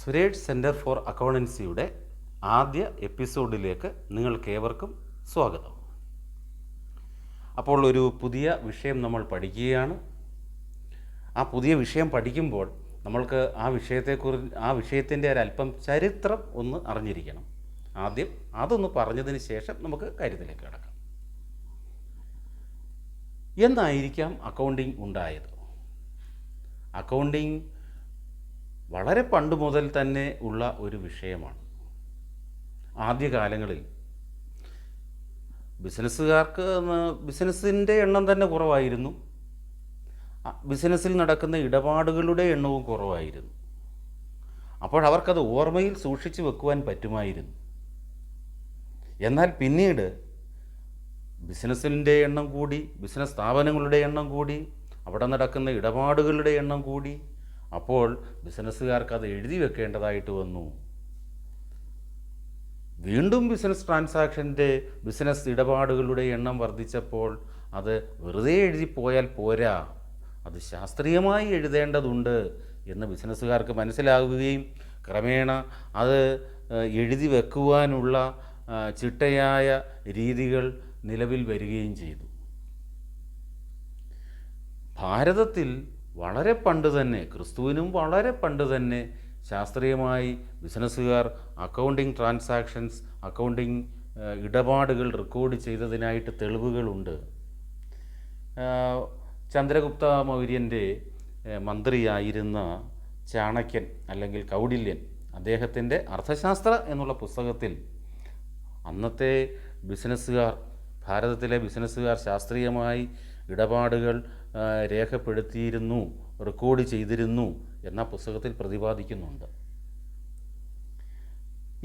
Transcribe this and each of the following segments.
Suresh centre for അക്കൗണ്ടൻസിയുടെ ആദ്യ എപ്പിസോഡിലേക്ക് നിങ്ങൾക്കേവർക്കും സ്വാഗതം. അപ്പോൾ ഒരു പുതിയ വിഷയം നമ്മൾ പഠിക്കുകയാണ്. ആ പുതിയ വിഷയം പഠിക്കുമ്പോൾ നമ്മൾക്ക് ആ വിഷയത്തിൻ്റെ ഒരല്പം ചരിത്രം ഒന്ന് അറിഞ്ഞിരിക്കണം. ആദ്യം അതൊന്ന് പറഞ്ഞതിന് ശേഷം നമുക്ക് കാര്യത്തിലേക്ക് കടക്കാം. എന്നായിരിക്കാം അക്കൗണ്ടിങ് ഉണ്ടായത്? അക്കൗണ്ടിങ് വളരെ പണ്ട് മുതൽ തന്നെ ഉള്ള ഒരു വിഷയമാണ്. ആദ്യകാലങ്ങളിൽ ബിസിനസ്സിൻ്റെ എണ്ണം തന്നെ കുറവായിരുന്നു. ബിസിനസ്സിൽ നടക്കുന്ന ഇടപാടുകളുടെ എണ്ണവും കുറവായിരുന്നു. അപ്പോൾ അവർക്കത് ഓർമ്മയിൽ സൂക്ഷിച്ചു വെക്കുവാൻ പറ്റുമായിരുന്നു. എന്നാൽ പിന്നീട് ബിസിനസ്സിൻ്റെ എണ്ണം കൂടി, ബിസിനസ് സ്ഥാപനങ്ങളുടെ എണ്ണം കൂടി, അവിടെ നടക്കുന്ന ഇടപാടുകളുടെ എണ്ണം കൂടി. അപ്പോൾ ബിസിനസ്സുകാർക്ക് അത് എഴുതി വെക്കേണ്ടതായിട്ട് വന്നു. വീണ്ടും ബിസിനസ് ഇടപാടുകളുടെ എണ്ണം വർദ്ധിച്ചപ്പോൾ അത് വെറുതെ എഴുതിപ്പോയാൽ പോരാ, അത് ശാസ്ത്രീയമായി എഴുതേണ്ടതുണ്ട് എന്ന് ബിസിനസ്സുകാർക്ക് മനസ്സിലാകുകയും ക്രമേണ അത് എഴുതി വെക്കുവാനുള്ള ചിട്ടയായ രീതികൾ നിലവിൽ വരികയും ചെയ്തു. ഭാരതത്തിൽ വളരെ പണ്ട് തന്നെ, ക്രിസ്തുവിനും വളരെ പണ്ട് തന്നെ ശാസ്ത്രീയമായി ബിസിനസ്സുകാർ അക്കൗണ്ടിങ് ട്രാൻസാക്ഷൻസ്, അക്കൗണ്ടിങ് ഇടപാടുകൾ റെക്കോർഡ് ചെയ്തതിനായിട്ട് തെളിവുകളുണ്ട്. ചന്ദ്രഗുപ്ത മൗര്യൻ്റെ മന്ത്രിയായിരുന്ന ചാണക്യൻ അല്ലെങ്കിൽ കൗടില്യൻ, അദ്ദേഹത്തിൻ്റെ അർത്ഥശാസ്ത്ര എന്നുള്ള പുസ്തകത്തിൽ അന്നത്തെ ഭാരതത്തിലെ ബിസിനസ്സുകാർ ശാസ്ത്രീയമായി ഇടപാടുകൾ രേഖപ്പെടുത്തിയിരുന്നു, റെക്കോർഡ് ചെയ്തിരുന്നു എന്ന പുസ്തകത്തിൽ പ്രതിപാദിക്കുന്നുണ്ട്.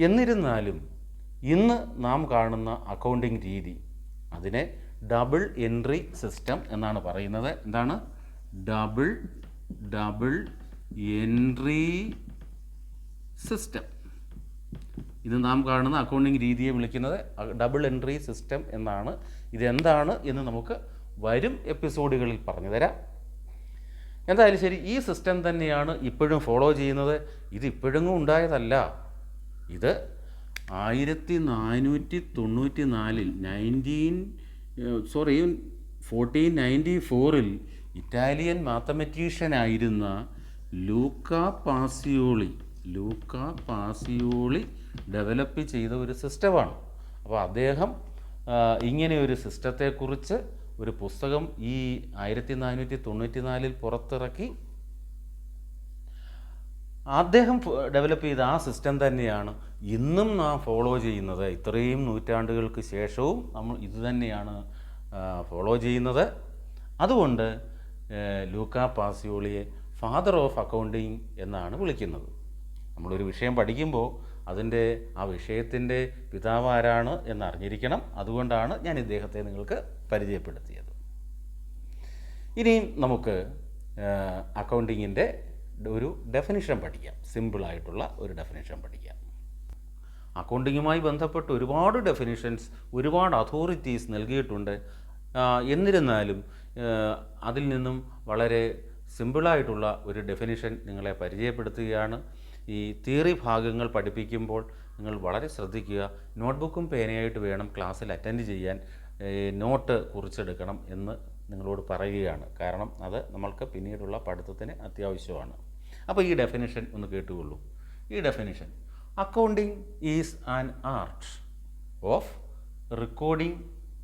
എന്നിരുന്നാലും ഇന്ന് നാം കാണുന്ന അക്കൗണ്ടിങ് രീതി, അതിനെ ഡബിൾ എൻട്രി സിസ്റ്റം എന്നാണ് പറയുന്നത്. എന്താണ് ഡബിൾ എൻട്രി സിസ്റ്റം? ഇത് നാം കാണുന്ന അക്കൗണ്ടിങ് രീതിയെ വിളിക്കുന്നത് ഡബിൾ എൻട്രി സിസ്റ്റം എന്നാണ്. ഇതെന്താണ് എന്ന് നമുക്ക് വരും എപ്പിസോഡുകളിൽ പറഞ്ഞു തരാം. എന്തായാലും ശരി, ഈ സിസ്റ്റം തന്നെയാണ് ഇപ്പോഴും ഫോളോ ചെയ്യുന്നത്. ഇത് ഇപ്പോഴെങ്ങും ഉണ്ടായതല്ല. ഇത് 1494 ഇറ്റാലിയൻ മാത്തമാറ്റീഷ്യനായിരുന്ന ലൂക്കാ പാസിയോളി ഡെവലപ്പ് ചെയ്ത ഒരു സിസ്റ്റമാണ്. അപ്പോൾ അദ്ദേഹം ഇങ്ങനെ ഒരു സിസ്റ്റത്തെക്കുറിച്ച് ഒരു പുസ്തകം ഈ 1494 പുറത്തിറക്കി. അദ്ദേഹം ഡെവലപ്പ് ചെയ്ത ആ സിസ്റ്റം തന്നെയാണ് ഇന്നും നാം ഫോളോ ചെയ്യുന്നത്. ഇത്രയും നൂറ്റാണ്ടുകൾക്ക് ശേഷവും നമ്മൾ ഇത് തന്നെയാണ് ഫോളോ ചെയ്യുന്നത്. അതുകൊണ്ട് ലൂക്കാ പാസിയോളിയെ ഫാദർ ഓഫ് അക്കൗണ്ടിങ് എന്നാണ് വിളിക്കുന്നത്. നമ്മളൊരു വിഷയം പഠിക്കുമ്പോൾ അതിൻ്റെ ആ വിഷയത്തിൻ്റെ പിതാവ് ആരാണ് എന്നറിഞ്ഞിരിക്കണം. അതുകൊണ്ടാണ് ഞാൻ ഇദ്ദേഹത്തെ നിങ്ങൾക്ക് പരിചയപ്പെടുത്തിയത്. ഇനിയും നമുക്ക് അക്കൗണ്ടിങ്ങിൻ്റെ ഒരു ഡെഫിനിഷൻ പഠിക്കാം. സിമ്പിളായിട്ടുള്ള ഒരു ഡെഫിനിഷൻ പഠിക്കാം. അക്കൗണ്ടിങ്ങുമായി ബന്ധപ്പെട്ട് ഒരുപാട് ഡെഫിനിഷൻസ്, ഒരുപാട് അതോറിറ്റീസ് നൽകിയിട്ടുണ്ട്. എന്നിരുന്നാലും അതിൽ നിന്നും വളരെ സിമ്പിളായിട്ടുള്ള ഒരു ഡെഫിനിഷൻ നിങ്ങളെ പരിചയപ്പെടുത്തുകയാണ്. ഈ തിയറി ഭാഗങ്ങൾ പഠിപ്പിക്കുമ്പോൾ നിങ്ങൾ വളരെ ശ്രദ്ധിക്കുക. നോട്ട്ബുക്കും പേനയായിട്ട് വേണം ക്ലാസ്സിൽ അറ്റൻഡ് ചെയ്യാൻ. നോട്ട് കുറിച്ചെടുക്കണം എന്ന് നിങ്ങളോട് പറയുകയാണ്. കാരണം അത് നമ്മൾക്ക് പിന്നീടുള്ള പഠിത്തത്തിന് അത്യാവശ്യമാണ്. അപ്പോൾ ഈ ഡെഫിനിഷൻ ഒന്ന് കേട്ടുകൊള്ളൂ. ഈ definition: accounting is an art of recording,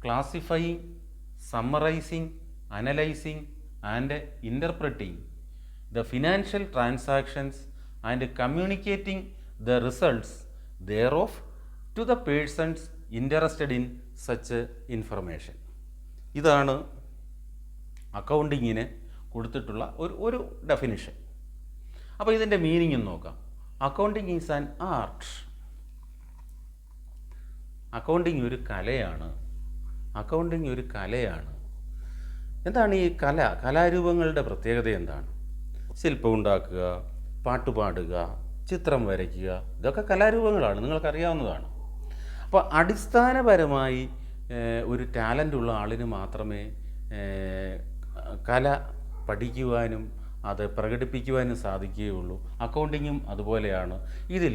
classifying, summarising, analysing and interpreting the financial transactions and communicating the results thereof to the persons interested in such information. ഇതാണ് അക്കൗണ്ടിങ്ങിന് കൊടുത്തിട്ടുള്ള ഒരു ഡെഫിനിഷൻ. അപ്പോൾ ഇതിൻ്റെ മീനിങ് ഒന്ന് നോക്കാം. Accounting is an art. Accounting ഒരു കലയാണ്. എന്താണ് ഈ കലാരൂപങ്ങളുടെ പ്രത്യേകത എന്താണ്? ശില്പം ഉണ്ടാക്കുക, പാട്ടുപാടുക, ചിത്രം വരയ്ക്കുക, ഇതൊക്കെ കലാരൂപങ്ങളാണ്, നിങ്ങൾക്കറിയാവുന്നതാണ്. അപ്പോൾ അടിസ്ഥാനപരമായി ഒരു ടാലൻ്റ് ഉള്ള ആളിന് മാത്രമേ കല പഠിക്കുവാനും അത് പ്രകടിപ്പിക്കുവാനും സാധിക്കുകയുള്ളൂ. അക്കൗണ്ടിങ്ങും അതുപോലെയാണ്. ഇതിൽ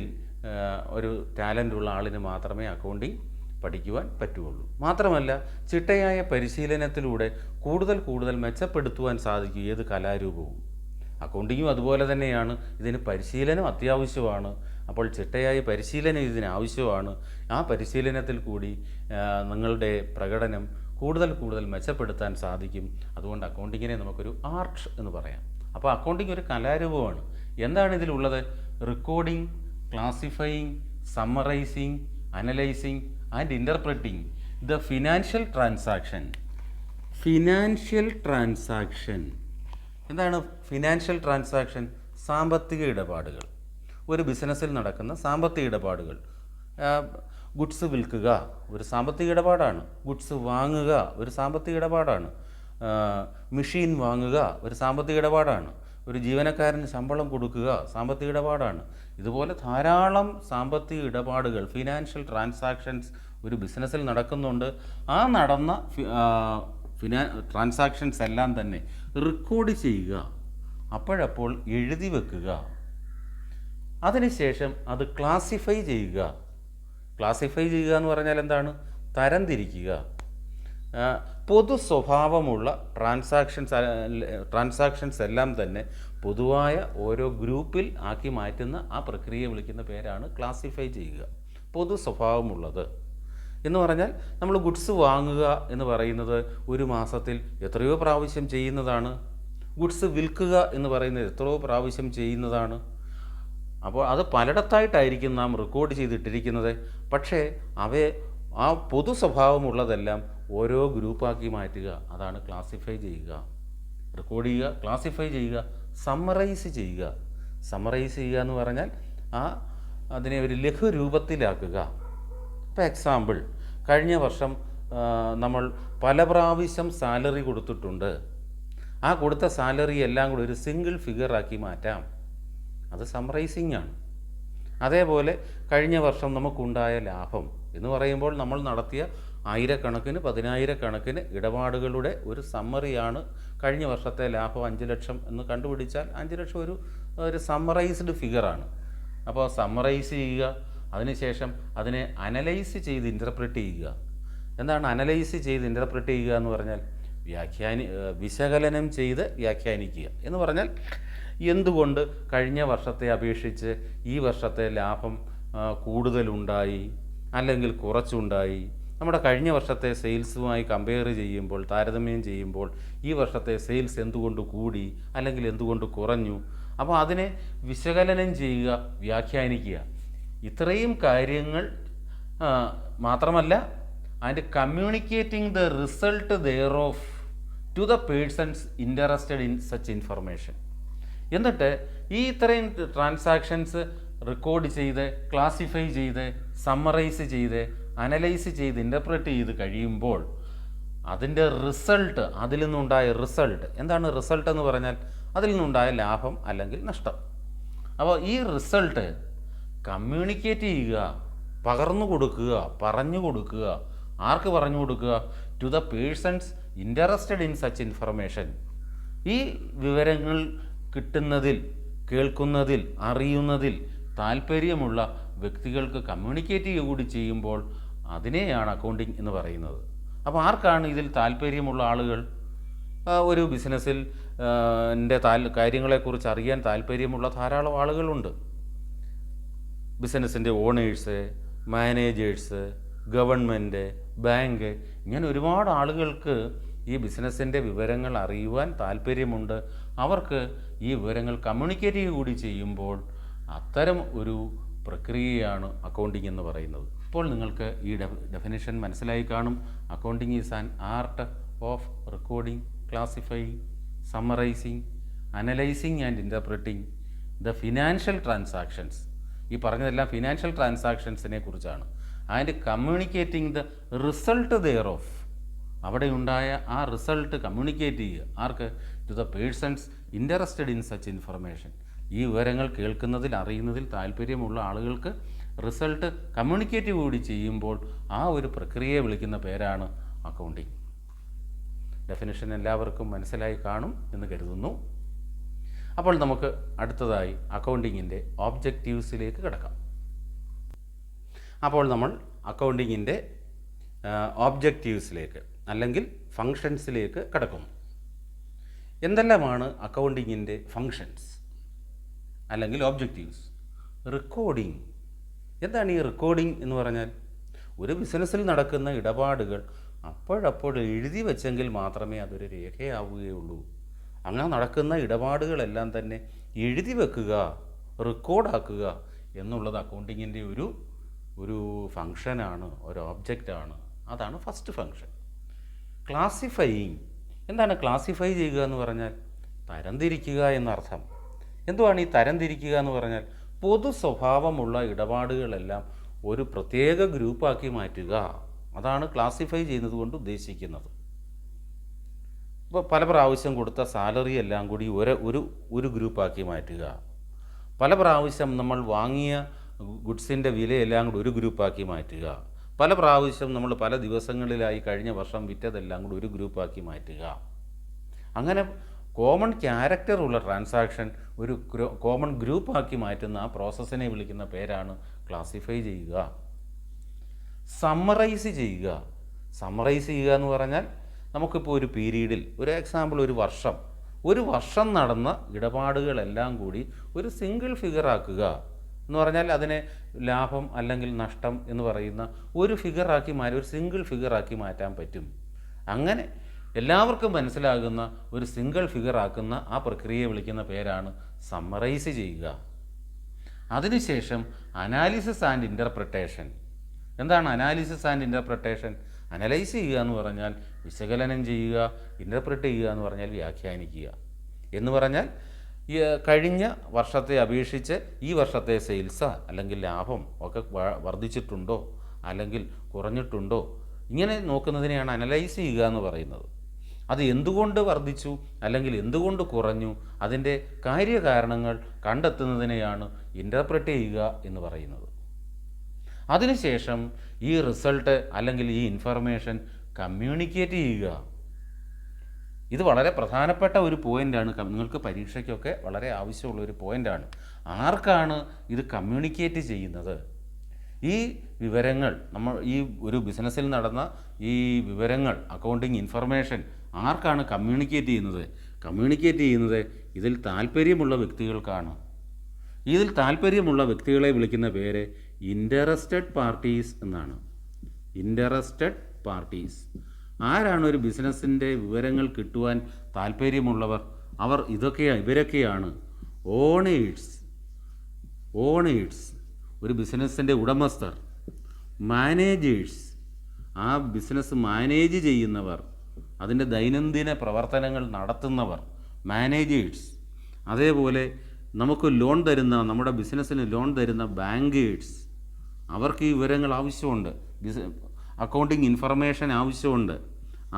ഒരു ടാലൻ്റുള്ള ആളിന് മാത്രമേ അക്കൗണ്ടിങ് പഠിക്കുവാൻ പറ്റുകയുള്ളൂ. മാത്രമല്ല, ചിട്ടയായ പരിശീലനത്തിലൂടെ കൂടുതൽ മെച്ചപ്പെടുത്തുവാൻ സാധിക്കും ഏത് കലാരൂപവും. അക്കൗണ്ടിങ്ങും അതുപോലെ തന്നെയാണ്. ഇതിന് പരിശീലനം അത്യാവശ്യമാണ്. അപ്പോൾ ചിട്ടയായ പരിശീലനം ഇതിന് ആവശ്യമാണ്. ആ പരിശീലനത്തിൽ കൂടി നിങ്ങളുടെ പ്രകടനം കൂടുതൽ മെച്ചപ്പെടുത്താൻ സാധിക്കും. അതുകൊണ്ട് അക്കൗണ്ടിങ്ങിനെ നമുക്കൊരു ആർട്ട് എന്ന് പറയാം. അപ്പോൾ അക്കൗണ്ടിങ് ഒരു കലാരൂപമാണ്. എന്താണ് ഇതിലുള്ളത്? Recording, classifying, summarising, analysing and interpreting the financial transaction. എന്താണ് ഫിനാൻഷ്യൽ ട്രാൻസാക്ഷൻ? സാമ്പത്തിക ഇടപാടുകൾ. ഒരു ബിസിനസ്സിൽ നടക്കുന്ന സാമ്പത്തിക ഇടപാടുകൾ. ഗുഡ്സ് വിൽക്കുക ഒരു സാമ്പത്തിക ഇടപാടാണ്. ഗുഡ്സ് വാങ്ങുക ഒരു സാമ്പത്തിക ഇടപാടാണ്. മെഷീൻ വാങ്ങുക ഒരു സാമ്പത്തിക ഇടപാടാണ്. ഒരു ജീവനക്കാരന് ശമ്പളം കൊടുക്കുക സാമ്പത്തിക ഇടപാടാണ്. ഇതുപോലെ ധാരാളം സാമ്പത്തിക ഇടപാടുകൾ, ഫിനാൻഷ്യൽ ട്രാൻസാക്ഷൻസ് ഒരു ബിസിനസ്സിൽ നടക്കുന്നുണ്ട്. ആ നടന്ന ട്രാൻസാക്ഷൻസ് എല്ലാം തന്നെ റെക്കോർഡ് ചെയ്യുക, അപ്പോഴപ്പോൾ എഴുതി വെക്കുക. അതിനുശേഷം അത് ക്ലാസിഫൈ ചെയ്യുക. ക്ലാസിഫൈ ചെയ്യുക എന്ന് പറഞ്ഞാൽ എന്താണ്? തരംതിരിക്കുക. പൊതു സ്വഭാവമുള്ള ട്രാൻസാക്ഷൻസ് എല്ലാം തന്നെ പൊതുവായ ഓരോ ഗ്രൂപ്പിൽ ആക്കി മാറ്റുന്ന ആ പ്രക്രിയയെ വിളിക്കുന്ന പേരാണ് ക്ലാസിഫൈ ചെയ്യുക. പൊതു സ്വഭാവമുള്ളത് എന്ന് പറഞ്ഞാൽ നമ്മൾ ഗുഡ്സ് വാങ്ങുക എന്ന് പറയുന്നത് ഒരു മാസത്തിൽ എത്രയോ പ്രാവശ്യം ചെയ്യുന്നതാണ്. ഗുഡ്സ് വിൽക്കുക എന്ന് പറയുന്നത് എത്രയോ പ്രാവശ്യം ചെയ്യുന്നതാണ്. അപ്പോൾ അത് പലയിടത്തായിട്ടായിരിക്കും നാം റെക്കോർഡ് ചെയ്തിട്ടിരിക്കുന്നത്. പക്ഷേ ആ പൊതു സ്വഭാവമുള്ളതെല്ലാം ഓരോ ഗ്രൂപ്പാക്കി മാറ്റുക. അതാണ് ക്ലാസിഫൈ ചെയ്യുക. റെക്കോർഡ് ചെയ്യുക, ക്ലാസിഫൈ ചെയ്യുക, സമ്മറൈസ് ചെയ്യുക. സമ്മറൈസ് ചെയ്യുക എന്ന് പറഞ്ഞാൽ അതിനെ ഒരു ലഘുരൂപത്തിലാക്കുക. ഇപ്പോൾ എക്സാമ്പിൾ, കഴിഞ്ഞ വർഷം നമ്മൾ പല പ്രാവശ്യം സാലറി കൊടുത്തിട്ടുണ്ട്. ആ കൊടുത്ത സാലറി എല്ലാം കൂടി ഒരു സിംഗിൾ ഫിഗറാക്കി മാറ്റാം. അത് സമ്മറൈസിങ് ആണ്. അതേപോലെ കഴിഞ്ഞ വർഷം നമുക്കുണ്ടായ ലാഭം എന്ന് പറയുമ്പോൾ നമ്മൾ നടത്തിയ ആയിരക്കണക്കിന് പതിനായിരക്കണക്കിന് ഇടപാടുകളുടെ ഒരു സമ്മറിയാണ്. കഴിഞ്ഞ വർഷത്തെ ലാഭം 5 ലക്ഷം എന്ന് കണ്ടുപിടിച്ചാൽ 5 ലക്ഷം ഒരു സമ്മറൈസ്ഡ് ഫിഗറാണ്. അപ്പോൾ സമ്മറൈസ് ചെയ്യുക, അതിനുശേഷം അതിനെ അനലൈസ് ചെയ്ത് ഇൻ്റർപ്രറ്റ് ചെയ്യുക. എന്താണ് അനലൈസ് ചെയ്ത് ഇൻ്റർപ്രറ്റ് ചെയ്യുക എന്ന് പറഞ്ഞാൽ? വിശകലനം ചെയ്ത് വ്യാഖ്യാനിക്കുക എന്ന് പറഞ്ഞാൽ എന്തുകൊണ്ട് കഴിഞ്ഞ വർഷത്തെ അപേക്ഷിച്ച് ഈ വർഷത്തെ ലാഭം കൂടുതലുണ്ടായി അല്ലെങ്കിൽ കുറച്ചുണ്ടായി, നമ്മുടെ കഴിഞ്ഞ വർഷത്തെ സെയിൽസുമായി കമ്പയർ ചെയ്യുമ്പോൾ, താരതമ്യം ചെയ്യുമ്പോൾ ഈ വർഷത്തെ സെയിൽസ് എന്തുകൊണ്ട് കൂടി അല്ലെങ്കിൽ എന്തുകൊണ്ട് കുറഞ്ഞു. അപ്പോൾ അതിനെ വിശകലനം ചെയ്യുക, വ്യാഖ്യാനിക്കുക. ഇത്രയും കാര്യങ്ങൾ മാത്രമല്ല, and communicating the result thereof to the persons interested in such information. എന്നിട്ട് ഈ ഇത്രയും ട്രാൻസാക്ഷൻസ് റെക്കോർഡ് ചെയ്ത്, ക്ലാസിഫൈ ചെയ്ത്, സമ്മറൈസ് ചെയ്ത്, അനലൈസ് ചെയ്ത്, ഇൻ്റർപ്രറ്റ് ചെയ്ത് കഴിയുമ്പോൾ അതിൻ്റെ റിസൾട്ട്, അതിൽ നിന്നുണ്ടായ റിസൾട്ട് എന്താണ്? റിസൾട്ട് എന്ന് പറഞ്ഞാൽ അതിൽ നിന്നുണ്ടായ ലാഭം അല്ലെങ്കിൽ നഷ്ടം. അപ്പോൾ ഈ റിസൾട്ട് കമ്മ്യൂണിക്കേറ്റ് ചെയ്യുക, പകർന്നു കൊടുക്കുക, പറഞ്ഞു കൊടുക്കുക. ആർക്ക് പറഞ്ഞു കൊടുക്കുക? To the persons interested in such information. ഈ വിവരങ്ങൾ കിട്ടുന്നതിൽ, കേൾക്കുന്നതിൽ, അറിയുന്നതിൽ താല്പര്യമുള്ള വ്യക്തികൾക്ക് കമ്മ്യൂണിക്കേറ്റ് ചെയ്യുക കൂടി ചെയ്യുമ്പോൾ അതിനെയാണ് അക്കൗണ്ടിങ് എന്ന് പറയുന്നത്. അപ്പോൾ ആർക്കാണ് ഇതിൽ താല്പര്യമുള്ള ആളുകൾ? ഒരു ബിസിനസ്സിൽ കാര്യങ്ങളെക്കുറിച്ച് അറിയാൻ താല്പര്യമുള്ള ധാരാളം ആളുകളുണ്ട്. ബിസിനസ്സിൻ്റെ ഓണേഴ്സ്, മാനേജേഴ്സ്, ഗവൺമെൻറ്, ബാങ്ക്, ഇങ്ങനെ ഒരുപാട് ആളുകൾക്ക് ഈ ബിസിനസ്സിൻ്റെ വിവരങ്ങൾ അറിയുവാൻ താല്പര്യമുണ്ട്. അവർക്ക് ഈ വിവരങ്ങൾ കമ്മ്യൂണിക്കേറ്റ് ചെയ്യുക കൂടി ചെയ്യുമ്പോൾ അത്തരം ഒരു പ്രക്രിയയാണ് അക്കൗണ്ടിങ് എന്ന് പറയുന്നത്. ഇപ്പോൾ നിങ്ങൾക്ക് ഈ ഡെഫിനിഷൻ മനസ്സിലായി കാണും. Accounting is an art of recording, classifying, summarising, analysing and interpreting the financial transactions. ഈ പറഞ്ഞതെല്ലാം ഫിനാൻഷ്യൽ ട്രാൻസാക്ഷൻസിനെ കുറിച്ചാണ്. And communicating the result thereof, അവിടെ ഉണ്ടായ ആ റിസൾട്ട് കമ്മ്യൂണിക്കേറ്റ് ചെയ്യുക. ആർക്ക്? To the persons interested in such information. ഈ വിവരങ്ങൾ കേൾക്കുന്നതിൽ, അറിയുന്നതിൽ താല്പര്യമുള്ള ആളുകൾക്ക് റിസൾട്ട് കമ്മ്യൂണിക്കേറ്റ് കൂടി ചെയ്യുമ്പോൾ ആ ഒരു പ്രക്രിയയെ വിളിക്കുന്ന പേരാണ് അക്കൗണ്ടിങ്. ഡെഫിനിഷൻ എല്ലാവർക്കും മനസ്സിലായി കാണും എന്ന് കരുതുന്നു. അപ്പോൾ നമുക്ക് അടുത്തതായി അക്കൗണ്ടിങ്ങിൻ്റെ ഓബ്ജക്റ്റീവ്സിലേക്ക് കിടക്കാം. അപ്പോൾ നമ്മൾ അക്കൗണ്ടിങ്ങിൻ്റെ ഓബ്ജക്റ്റീവ്സിലേക്ക് അല്ലെങ്കിൽ ഫങ്ഷൻസിലേക്ക് കടക്കുന്നു. എന്തെല്ലാമാണ് അക്കൗണ്ടിങ്ങിൻ്റെ ഫങ്ഷൻസ് അല്ലെങ്കിൽ ഓബ്ജക്റ്റീവ്സ്? റെക്കോർഡിംഗ്. എന്താണ് ഈ റെക്കോർഡിംഗ് എന്ന് പറഞ്ഞാൽ? ഒരു ബിസിനസ്സിൽ നടക്കുന്ന ഇടപാടുകൾ അപ്പോഴപ്പോൾ എഴുതി വെച്ചെങ്കിൽ മാത്രമേ അതൊരു രേഖയാവുകയുള്ളൂ. അങ്ങനെ നടക്കുന്ന ഇടപാടുകളെല്ലാം തന്നെ എഴുതി വെക്കുക, റെക്കോർഡാക്കുക എന്നുള്ളത് അക്കൗണ്ടിങ്ങിൻ്റെ ഒരു ഫങ്ഷനാണ്, ഒരു ഓബ്ജക്റ്റാണ്. അതാണ് ഫസ്റ്റ് ഫങ്ഷൻ. ക്ലാസിഫയിങ്. എന്താണ് ക്ലാസിഫൈ ചെയ്യുക എന്ന് പറഞ്ഞാൽ? തരംതിരിക്കുക എന്നർത്ഥം. എന്തുവാണ് ഈ തരംതിരിക്കുക എന്ന് പറഞ്ഞാൽ? പൊതു സ്വഭാവമുള്ള ഇടപാടുകളെല്ലാം ഒരു പ്രത്യേക ഗ്രൂപ്പാക്കി മാറ്റുക. അതാണ് ക്ലാസിഫൈ ചെയ്യുന്നത് കൊണ്ട് ഉദ്ദേശിക്കുന്നത്. ഇപ്പോൾ പല പ്രാവശ്യം കൊടുത്ത സാലറി എല്ലാം കൂടി ഒരു ഗ്രൂപ്പാക്കി മാറ്റുക. പല പ്രാവശ്യം നമ്മൾ വാങ്ങിയ ഗുഡ്സിൻ്റെ വിലയെല്ലാം കൂടി ഒരു ഗ്രൂപ്പാക്കി മാറ്റുക. പല പ്രാവശ്യം നമ്മൾ പല ദിവസങ്ങളിലായി കഴിഞ്ഞ വർഷം വിറ്റതെല്ലാം കൂടി ഒരു ഗ്രൂപ്പാക്കി മാറ്റുക. അങ്ങനെ കോമൺ ക്യാരക്ടറുള്ള ട്രാൻസാക്ഷൻ ഒരു കോമൺ ഗ്രൂപ്പാക്കി മാറ്റുന്ന ആ പ്രോസസ്സിനെ വിളിക്കുന്ന പേരാണ് ക്ലാസിഫൈ ചെയ്യുക. സമ്മറൈസ് ചെയ്യുക. സമ്മറൈസ് ചെയ്യുക എന്ന് പറഞ്ഞാൽ നമുക്കിപ്പോൾ ഒരു പീരീഡിൽ, ഒരു എക്സാമ്പിൾ ഒരു വർഷം നടന്ന ഇടപാടുകളെല്ലാം കൂടി ഒരു സിംഗിൾ ഫിഗർ ആക്കുക എന്ന് പറഞ്ഞാൽ അതിനെ ലാഭം അല്ലെങ്കിൽ നഷ്ടം എന്ന് പറയുന്ന ഒരു സിംഗിൾ ഫിഗറാക്കി മാറ്റാൻ പറ്റും. അങ്ങനെ എല്ലാവർക്കും മനസ്സിലാകുന്ന ഒരു സിംഗിൾ ഫിഗർ ആക്കുന്ന ആ പ്രക്രിയയെ വിളിക്കുന്ന പേരാണ് സമ്മറൈസ് ചെയ്യുക. അതിനുശേഷം അനാലിസിസ് ആൻഡ് ഇൻ്റർപ്രിട്ടേഷൻ. എന്താണ് അനാലിസിസ് ആൻഡ് ഇൻ്റർപ്രിട്ടേഷൻ? അനലൈസ് ചെയ്യുക എന്ന് പറഞ്ഞാൽ വിശകലനം ചെയ്യുക, ഇൻ്റർപ്രിറ്റ് ചെയ്യുക എന്ന് പറഞ്ഞാൽ വ്യാഖ്യാനിക്കുക. എന്ന് പറഞ്ഞാൽ കഴിഞ്ഞ വർഷത്തെ അപേക്ഷിച്ച് ഈ വർഷത്തെ സെയിൽസ് അല്ലെങ്കിൽ ലാഭം ഒക്കെ വർദ്ധിച്ചിട്ടുണ്ടോ അല്ലെങ്കിൽ കുറഞ്ഞിട്ടുണ്ടോ, ഇങ്ങനെ നോക്കുന്നതിനെയാണ് അനലൈസ് ചെയ്യുക എന്ന് പറയുന്നത്. അത് എന്തുകൊണ്ട് വർദ്ധിച്ചു അല്ലെങ്കിൽ എന്തുകൊണ്ട് കുറഞ്ഞു, അതിൻ്റെ കാര്യകാരണങ്ങൾ കണ്ടെത്തുന്നതിനെയാണ് ഇൻ്റർപ്രിറ്റ് ചെയ്യുക എന്ന് പറയുന്നത്. അതിനുശേഷം ഈ റിസൾട്ട് അല്ലെങ്കിൽ ഈ ഇൻഫർമേഷൻ കമ്മ്യൂണിക്കേറ്റ് ചെയ്യുക. ഇത് വളരെ പ്രധാനപ്പെട്ട ഒരു പോയിൻ്റാണ്. നിങ്ങൾക്ക് പരീക്ഷയ്ക്കൊക്കെ വളരെ ആവശ്യമുള്ള ഒരു പോയിൻ്റാണ്. ആർക്കാണ് ഇത് കമ്മ്യൂണിക്കേറ്റ് ചെയ്യുന്നത്? ഈ വിവരങ്ങൾ ഈ ഒരു ബിസിനസ്സിൽ നടന്ന ഈ വിവരങ്ങൾ, അക്കൗണ്ടിങ് ഇൻഫർമേഷൻ ആർക്കാണ് കമ്മ്യൂണിക്കേറ്റ് ചെയ്യുന്നത്? കമ്മ്യൂണിക്കേറ്റ് ചെയ്യുന്നത് ഇതിൽ താല്പര്യമുള്ള വ്യക്തികൾക്കാണ്. ഇതിൽ താല്പര്യമുള്ള വ്യക്തികളെ വിളിക്കുന്ന പേര് ഇൻട്രസ്റ്റഡ് പാർട്ടീസ് എന്നാണ്. Interested parties. ആരാണ് ഒരു ബിസിനസ്സിൻ്റെ വിവരങ്ങൾ കിട്ടുവാൻ താല്പര്യമുള്ളവർ? ഇവരൊക്കെയാണ് ഓണേഴ്സ്. ഒരു ബിസിനസ്സിൻ്റെ ഉടമസ്ഥർ. മാനേജേഴ്സ്. ആ ബിസിനസ് മാനേജ് ചെയ്യുന്നവർ, അതിൻ്റെ ദൈനംദിന പ്രവർത്തനങ്ങൾ നടത്തുന്നവർ മാനേജേഴ്സ്. അതേപോലെ നമുക്ക് നമ്മുടെ ബിസിനസ്സിന് ലോൺ തരുന്ന ബാങ്കേഴ്സ്. അവർക്ക് ഈ വിവരങ്ങൾ ആവശ്യമുണ്ട്, അക്കൗണ്ടിങ് ഇൻഫർമേഷൻ ആവശ്യമുണ്ട്.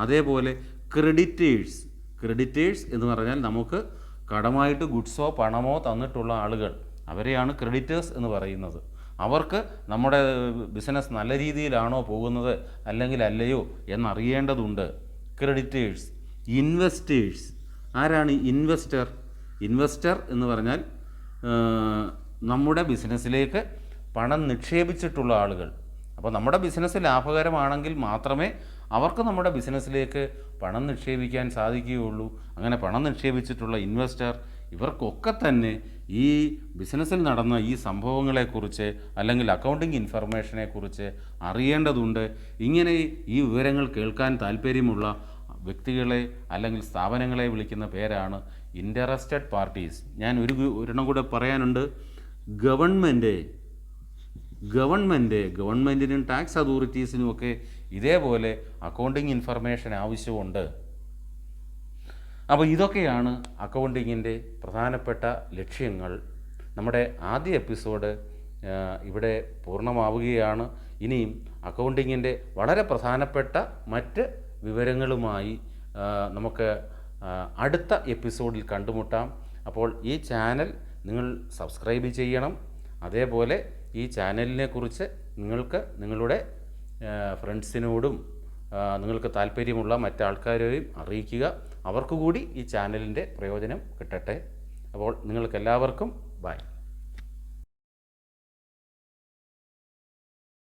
അതേപോലെ ക്രെഡിറ്റേഴ്സ് എന്ന് പറഞ്ഞാൽ നമുക്ക് കടമായിട്ട് ഗുഡ്സോ പണമോ തന്നിട്ടുള്ള ആളുകൾ, അവരെയാണ് ക്രെഡിറ്റേഴ്സ് എന്ന് പറയുന്നത്. അവർക്ക് നമ്മുടെ ബിസിനസ് നല്ല രീതിയിലാണോ പോകുന്നത് അല്ലെങ്കിൽ അല്ലയോ എന്നറിയേണ്ടതുണ്ട്. ക്രെഡിറ്റേഴ്സ്. ഇൻവെസ്റ്റേഴ്സ്. ആരാണ് ഇൻവെസ്റ്റർ എന്ന് പറഞ്ഞാൽ നമ്മുടെ ബിസിനസ്സിലേക്ക് പണം നിക്ഷേപിച്ചിട്ടുള്ള ആളുകൾ. അപ്പോൾ നമ്മുടെ ബിസിനസ് ലാഭകരമാണെങ്കിൽ മാത്രമേ അവർക്ക് നമ്മുടെ ബിസിനസ്സിലേക്ക് പണം നിക്ഷേപിക്കാൻ സാധിക്കുകയുള്ളൂ. അങ്ങനെ പണം നിക്ഷേപിച്ചിട്ടുള്ള ഇൻവെസ്റ്റർ, ഇവർക്കൊക്കെ തന്നെ ഈ ബിസിനസ്സിൽ നടന്ന ഈ സംഭവങ്ങളെക്കുറിച്ച് അല്ലെങ്കിൽ അക്കൗണ്ടിങ് ഇൻഫർമേഷനെക്കുറിച്ച് അറിയേണ്ടതുണ്ട്. ഇങ്ങനെ ഈ വിവരങ്ങൾ കേൾക്കാൻ താല്പര്യമുള്ള വ്യക്തികളെ അല്ലെങ്കിൽ സ്ഥാപനങ്ങളെ വിളിക്കുന്ന പേരാണ് ഇൻട്രസ്റ്റഡ് പാർട്ടീസ്. ഞാൻ ഒരെണ്ണം കൂടെ പറയാനുണ്ട്. ഗവൺമെൻറ്റിനും ടാക്സ് അതോറിറ്റീസിനുമൊക്കെ ഇതേപോലെ അക്കൗണ്ടിങ് ഇൻഫർമേഷൻ ആവശ്യമുണ്ട്. അപ്പോൾ ഇതൊക്കെയാണ് അക്കൗണ്ടിങ്ങിൻ്റെ പ്രധാനപ്പെട്ട ലക്ഷ്യങ്ങൾ. നമ്മുടെ ആദ്യ എപ്പിസോഡ് ഇവിടെ പൂർണ്ണമാവുകയാണ്. ഇനിയും അക്കൗണ്ടിങ്ങിൻ്റെ വളരെ പ്രധാനപ്പെട്ട മറ്റ് വിവരങ്ങളുമായി നമുക്ക് അടുത്ത എപ്പിസോഡിൽ കണ്ടുമുട്ടാം. അപ്പോൾ ഈ ചാനൽ നിങ്ങൾ സബ്സ്ക്രൈബ് ചെയ്യണം. അതേപോലെ ഈ ചാനലിനെക്കുറിച്ച് നിങ്ങൾക്ക് നിങ്ങളുടെ ഫ്രണ്ട്സിനോടും നിങ്ങൾക്ക് താല്പര്യമുള്ള മറ്റാൾക്കാരെയും അറിയിക്കുക. അവർക്ക് കൂടി ഈ ചാനലിൻ്റെ പ്രയോജനം കിട്ടട്ടെ. അപ്പോൾ നിങ്ങൾക്കെല്ലാവർക്കും ബൈ.